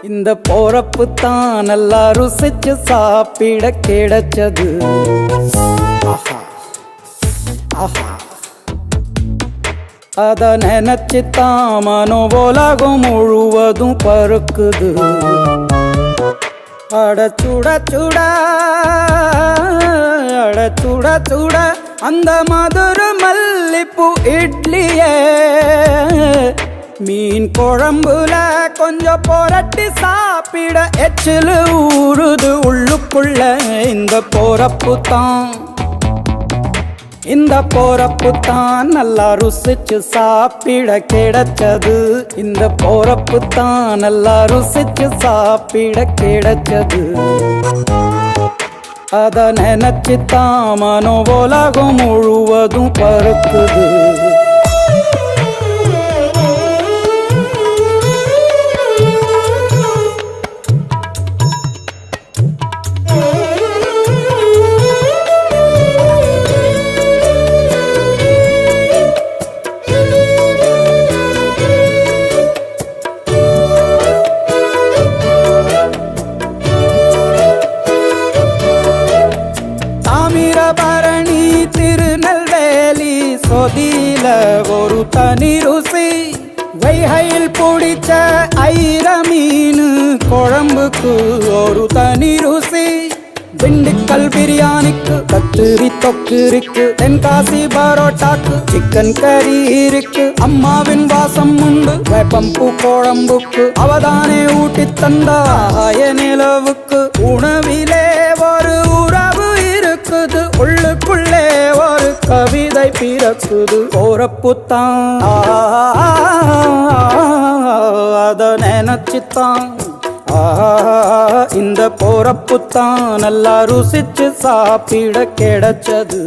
இந்த போறப்பு தான் நல்லா ருசிச்சு சாப்பிட கிடைச்சது. ஆஹா ஆஹா, அத நினைச்சு தான் மனோ உலகம் முழுவதும் பருக்குது. அட சுட சுட அட சுட சுட அந்த மதுர மல்லிப்பூ இட்லியே மீன் குழம்புல கொஞ்சம் புரட்டி சாப்பிட எச்சிலு ஊறுது உள்ளுக்குள்ள. இந்த போறப்பு தான் இந்த போறப்பு தான் நல்லா ருசிச்சு சாப்பிட கிடைச்சது. இந்த போறப்பு தான் நல்லா ருசிச்சு சாப்பிட கிடைச்சது. அத நினைச்சு தான் மனோ உலகம் முழுவதும் பருக்குது. பரணி திருநெல்வேலி சொதியில ஒரு தனி ருசி. வைகையில் பிடிச்ச ஐர மீன் குழம்புக்கு ஒரு தனி ருசி. திண்டுக்கல் பிரியாணிக்கு கத்திரி தொக்கு இருக்கு. தென்காசி பரோட்டாக்கு சிக்கன் கறி இருக்கு. அம்மாவின் வாசம் உண்டு வேப்பம்பூ குழம்புக்கு. அவதானே ஊட்டி தந்தாய நிலவுக்கு. உணவிலே ஒரு உறவு இருக்குது. உள்ளுக்குள்ளே ஒரு கவிதை பிறக்குது. போறப்புத்தான் அத நினைச்சுத்தான் இந்த போறப்புத்தான் நல்லா ருசிச்சு சாப்பிட கிடைச்சது.